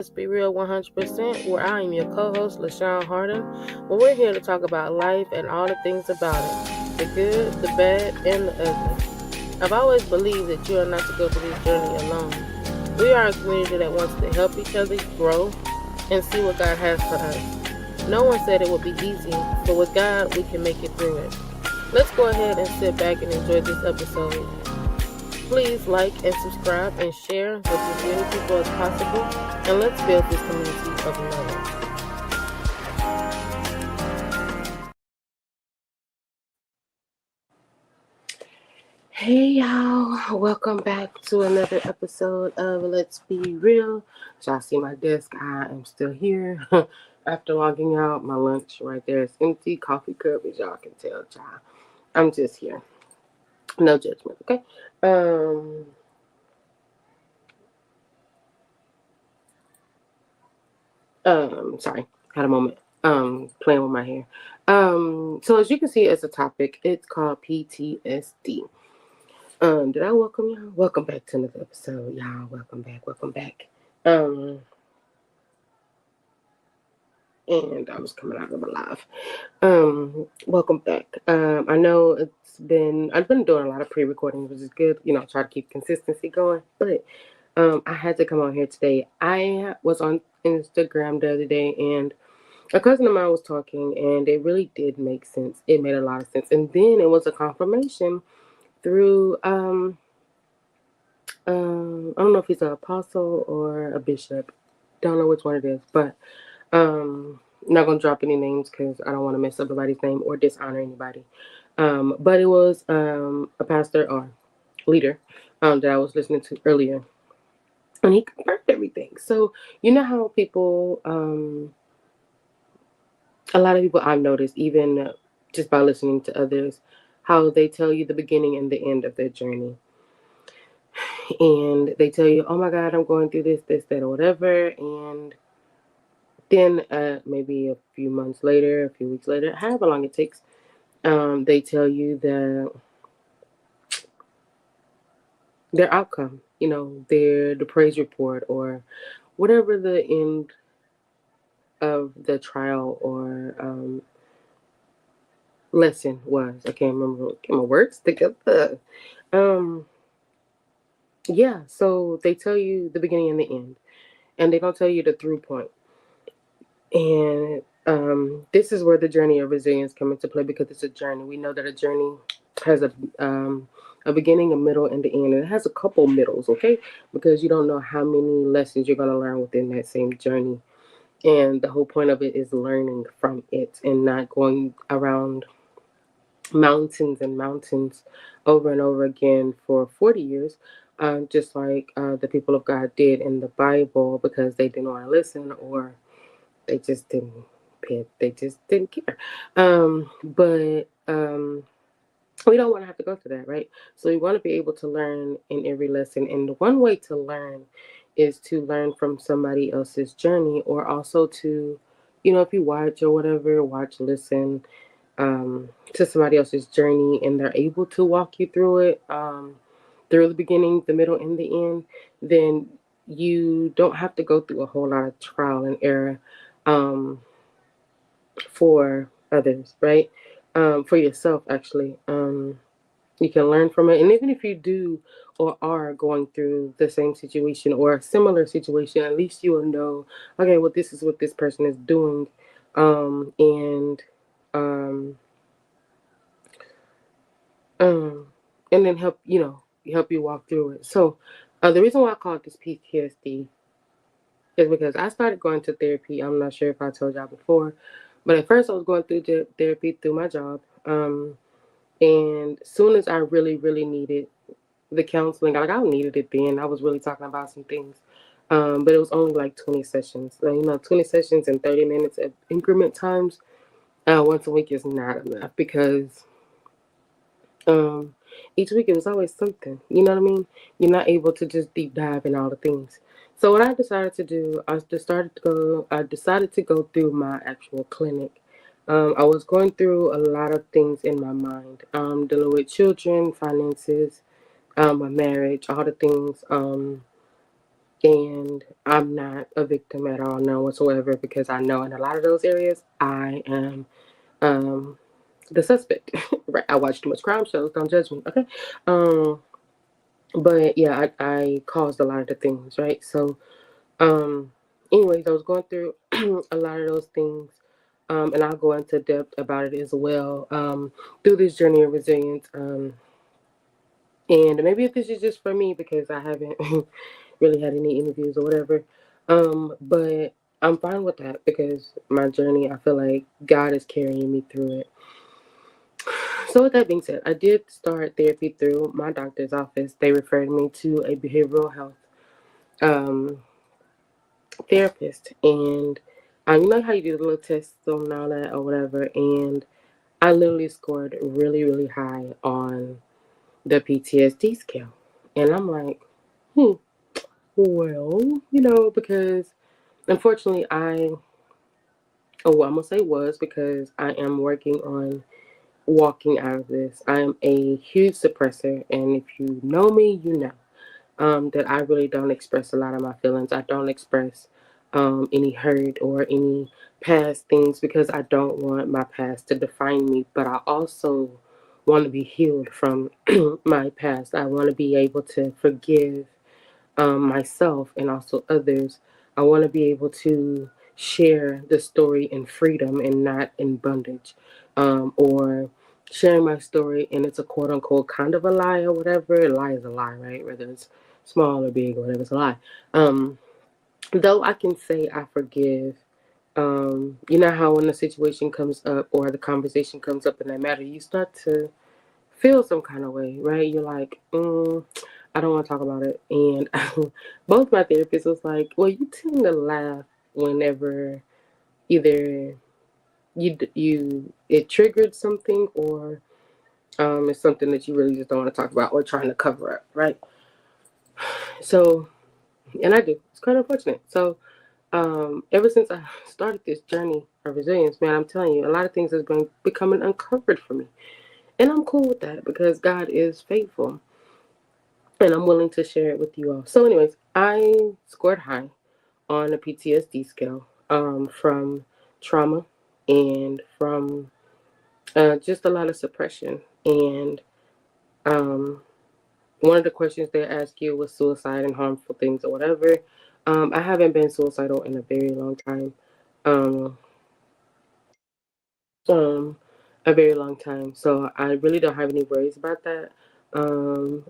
Let's Be Real 100%, where I am your co-host, LaShawn Harden, where we're here to talk about life and all the things about it, the good, the bad, and the ugly. I've always believed that you are not to go through this journey alone. We are a community that wants to help each other grow and see what God has for us. No one said it would be easy, but with God, we can make it through it. Let's go ahead and sit back and enjoy this episode. Please like and subscribe and share with as many people as possible, and let's build this community of knowledge. Hey y'all, welcome back to another episode of Let's Be Real. Y'all see my desk, I am still here. After logging out, my lunch right there is empty, coffee cup, as y'all can tell, child. I'm just here. No judgment, okay? Sorry, had a moment. Playing with my hair. So as you can see as a topic, it's called PTSD. Did I welcome y'all? Welcome back to another episode, y'all. Welcome back. And I was coming out of a live. Welcome back. I know I've been doing a lot of pre-recordings, which is good, try to keep consistency going, but I had to come on here today. I was on Instagram the other day, and a cousin of mine was talking, and it really did make sense. It made a lot of sense. And then it was a confirmation through, I don't know if he's an apostle or a bishop. Don't know which one it is, but I'm not going to drop any names because I don't want to mess up anybody's name or dishonor anybody. But it was a pastor or leader that I was listening to earlier. And he confirmed everything. So, you know how people, a lot of people I've noticed, even just by listening to others, how they tell you the beginning and the end of their journey. And they tell you, oh my God, I'm going through this, that, or whatever. And then maybe a few months later, a few weeks later, however long it takes, they tell you their outcome, the praise report or whatever the end of the trial or lesson was. I can't remember. Get my words together. Yeah, so they tell you the beginning and the end, and they don't tell you the through point. And this is where the journey of resilience comes into play, because it's a journey. We know that a journey has a beginning, a middle, and the end. And it has a couple middles, okay? Because you don't know how many lessons you're going to learn within that same journey. And the whole point of it is learning from it and not going around mountains and mountains over and over again for 40 years, just like the people of God did in the Bible, because they didn't want to listen, or they just didn't care. But we don't want to have to go through that, right? So we want to be able to learn in every lesson. And the one way to learn is to learn from somebody else's journey, or also to, if you watch or whatever, listen to somebody else's journey, and they're able to walk you through it, through the beginning, the middle, and the end, then you don't have to go through a whole lot of trial and error for others, right? For yourself, actually. You can learn from it. And even if you do or are going through the same situation or a similar situation, at least you will know, okay, well, this is what this person is doing. And um, and then help you walk through it. So the reason why I call it this PTSD is because I started going to therapy. I'm not sure if I told y'all before, but at first I was going through therapy through my job. And as soon as I really, really needed the counseling, like I needed it then, I was really talking about some things. But it was only like 20 sessions. So, 20 sessions in 30 minutes at increment times once a week is not enough, because each week it was always something. You know what I mean? You're not able to just deep dive in all the things. So what I decided to do, I decided to go through my actual clinic. I was going through a lot of things in my mind, dealing with children, finances, my marriage, all the things. And I'm not a victim at all, none whatsoever, because I know in a lot of those areas I am um, the suspect. Right? I watch too much crime shows. Don't judge me, okay? Um, but yeah, I caused a lot of the things, right? So, um, anyways, I was going through a lot of those things, and I'll go into depth about it as well through this journey of resilience. And maybe if this is just for me because I haven't really had any interviews or whatever. But I'm fine with that because my journey, I feel like God is carrying me through it. So with that being said, I did start therapy through my doctor's office. They referred me to a behavioral health um, therapist, and you know how you do the little tests and all that or whatever. And I literally scored really, really high on the PTSD scale, and I'm like, hmm, well, because unfortunately, I'm gonna say was because I am working on walking out of this. I am a huge suppressor, and if you know me, you know that I really don't express a lot of my feelings. I don't express any hurt or any past things because I don't want my past to define me, but I also want to be healed from my past. I want to be able to forgive myself and also others. I want to be able to share the story in freedom and not in bondage, or sharing my story and it's a quote unquote kind of a lie or whatever. A lie is a lie, right? Whether it's small or big or whatever, it's a lie. Though I can say I forgive. You know how when a situation comes up or the conversation comes up in that matter, you start to feel some kind of way, right? You're like, I don't want to talk about it. And both my therapists was like, well, you tend to laugh whenever either you it triggered something or it's something that you really just don't want to talk about or trying to cover up, right? So, and I do. It's kind of unfortunate. So, ever since I started this journey of resilience, man, I'm telling you, a lot of things has been becoming uncovered for me. And I'm cool with that because God is faithful. And I'm willing to share it with you all. So, anyways, I scored high on a PTSD scale from trauma and from just a lot of suppression. And um, one of the questions they ask you was suicide and harmful things or whatever. I haven't been suicidal in a very long time. Um, um, a very long time. So I really don't have any worries about that.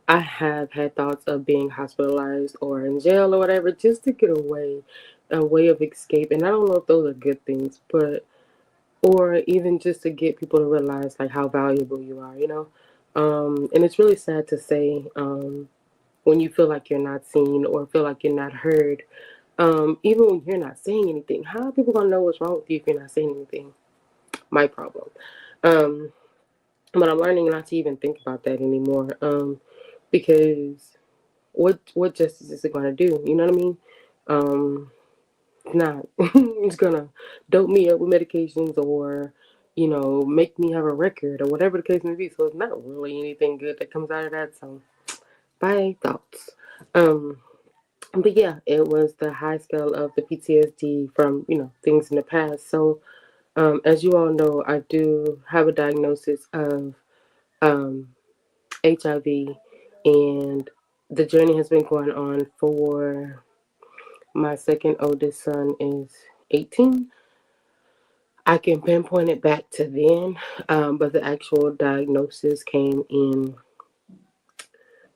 I have had thoughts of being hospitalized or in jail or whatever just to get away, a way of escape. And I don't know if those are good things, but or even just to get people to realize like how valuable you are, you know. And it's really sad to say when you feel like you're not seen or feel like you're not heard. Even when you're not saying anything, how are people gonna know what's wrong with you if you're not saying anything? My problem. Um, but I'm learning not to even think about that anymore. Because what justice is it gonna do? You know what I mean? It's not. It's gonna dope me up with medications or, make me have a record or whatever the case may be. So it's not really anything good that comes out of that. So bye thoughts. Um, but yeah, it was the high scale of the PTSD from things in the past. So as you all know, I do have a diagnosis of um, HIV, and the journey has been going on for my second oldest son is 18. I can pinpoint it back to then, but the actual diagnosis came in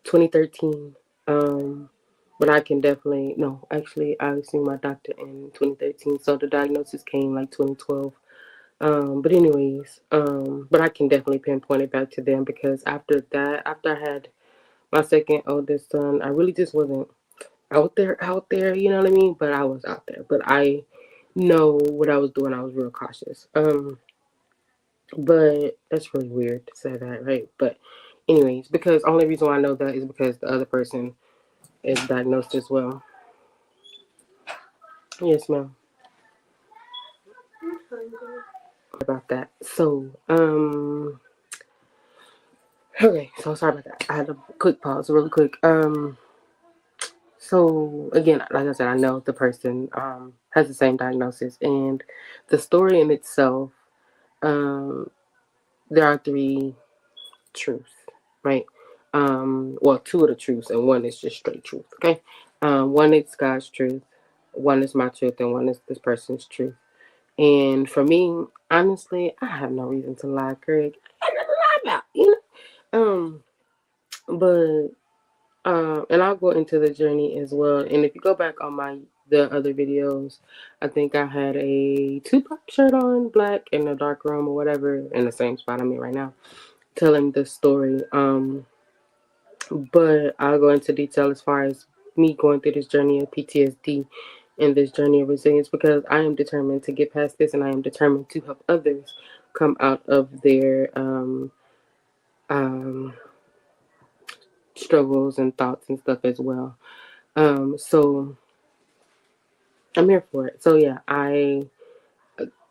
2013. But I can definitely, no, actually, I was seeing my doctor in 2013, so the diagnosis came like 2012. But anyways, but I can definitely pinpoint it back to them because after that, after I had my second oldest son, I really just wasn't out there, you know what I mean? But I was out there. But I know what I was doing. I was real cautious. But that's really weird to say that, right? But anyways, because only reason why I know that is because the other person is diagnosed as well. Yes, ma'am. About that. So, okay, so sorry about that. I had a quick pause, really quick. So again, like I said, I know the person has the same diagnosis, and the story in itself, um, there are three truths, right? Well, two of the truths, and one is just straight truth. Okay, one is God's truth, one is my truth, and one is this person's truth. And for me, honestly, I have no reason to lie, Craig. I have nothing to lie about, but and I'll go into the journey as well. And if you go back on the other videos, I think I had a Tupac shirt on, black in a dark room or whatever, in the same spot I'm in right now, telling the story. But I'll go into detail as far as me going through this journey of PTSD and this journey of resilience, because I am determined to get past this, and I am determined to help others come out of their um, struggles and thoughts and stuff as well. So I'm here for it. So yeah, I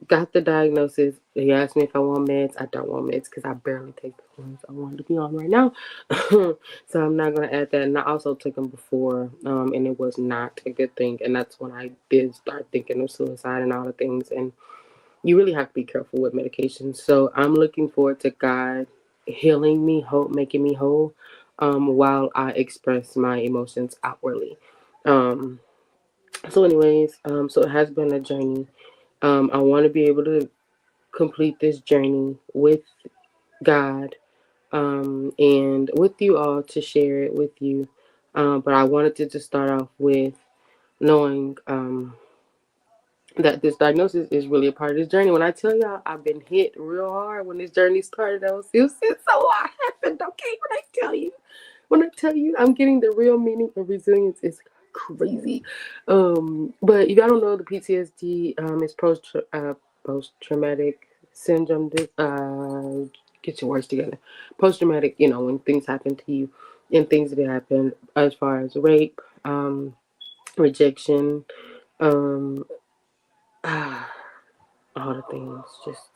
got the diagnosis. He asked me if I want meds. I don't want meds because I barely take the ones I wanted to be on right now. So I'm not going to add that. And I also took them before, and it was not a good thing. And that's when I did start thinking of suicide and all the things. And you really have to be careful with medications. So I'm looking forward to God healing me, making me whole, while I express my emotions outwardly. Um, so it has been a journey. I want to be able to complete this journey with God, and with you all to share it with you. But I wanted to just start off with knowing that this diagnosis is really a part of this journey. When I tell y'all I've been hit real hard when this journey started, it was so what happened, okay? When I tell you I'm getting the real meaning of resilience, it's crazy. But if y'all don't know, the PTSD is post traumatic syndrome. Get your words together. Post traumatic, when things happen to you and things that happen as far as rape, rejection, um, all the things, just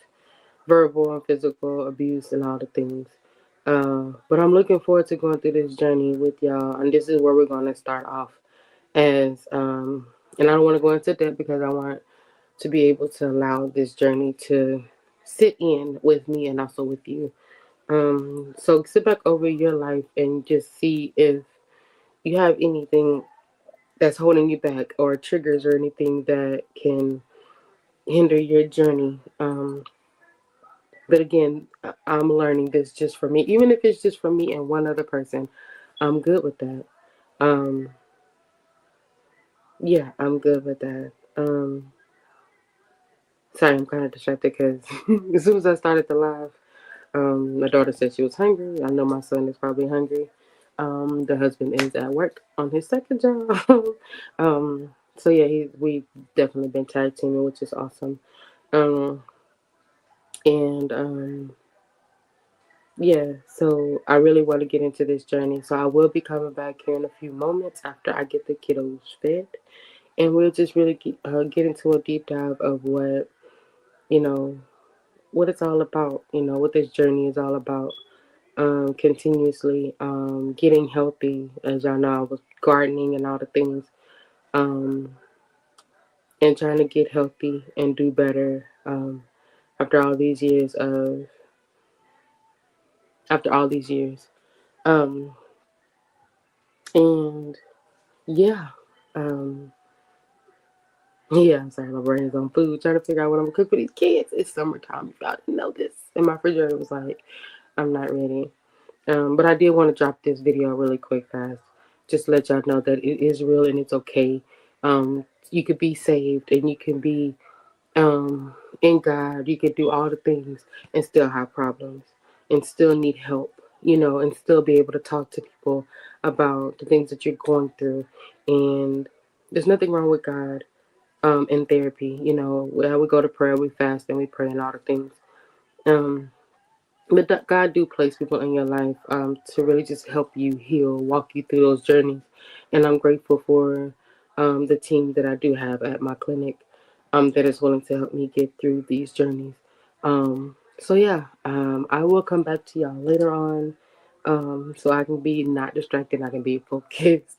verbal and physical abuse and all the things. But I'm looking forward to going through this journey with y'all, and this is where we're going to start off as and I don't want to go into depth because I want to be able to allow this journey to sit in with me and also with you. So sit back over your life and just see if you have anything that's holding you back, or triggers, or anything that can hinder your journey. But again, I'm learning this just for me. Even if it's just for me and one other person, I'm good with that. Um, yeah, I'm good with that. Sorry, I'm kind of distracted because as soon as I started the live, my daughter said she was hungry. I know my son is probably hungry. The husband is at work on his second job. So yeah, we've definitely been tag teaming, which is awesome. Um, and yeah, so I really want to get into this journey. So I will be coming back here in a few moments after I get the kiddos fed, and we'll just really get into a deep dive of you know what it's all about. What this journey is all about. Continuously getting healthy. As y'all know, I was gardening and all the things, um, and trying to get healthy and do better after all these years of after all these years. Um, and yeah, um, yeah. I'm sorry, my brain is on food. Trying to figure out what I'm gonna cook for these kids. It's summertime. If y'all didn't know this, and my refrigerator was like, I'm not ready. But I did want to drop this video really quick, fast, just to let y'all know that it is real and it's okay. You could be saved and you can be in God. You could do all the things and still have problems and still need help, and still be able to talk to people about the things that you're going through. And there's nothing wrong with God in therapy. We go to prayer, we fast, and we pray and all the things. Um, but God do place people in your life to really just help you heal, walk you through those journeys. And I'm grateful for the team that I do have at my clinic that is willing to help me get through these journeys. So yeah, I will come back to y'all later on, so I can be not distracted. I can be focused.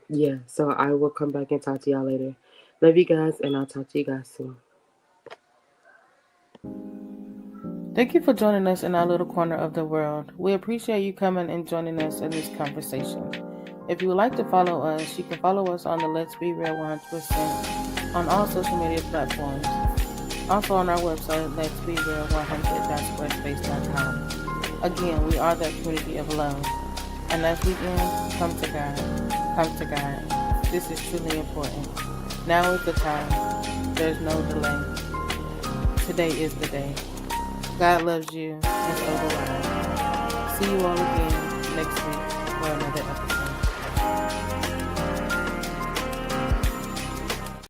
Yeah, so I will come back and talk to y'all later. Love you guys, and I'll talk to you guys soon. Thank you for joining us in our little corner of the world. We appreciate you coming and joining us in this conversation. If you would like to follow us, you can follow us on the Let's Be Real 100% on all social media platforms. Also on our website, Let's Be Real 100.squarespace.com. Again, we are that community of love. And as we end, come to God. Come to God. This is truly important. Now is the time. There's no delay. Today is the day. God loves you, and so do I. See you all again next week for another episode.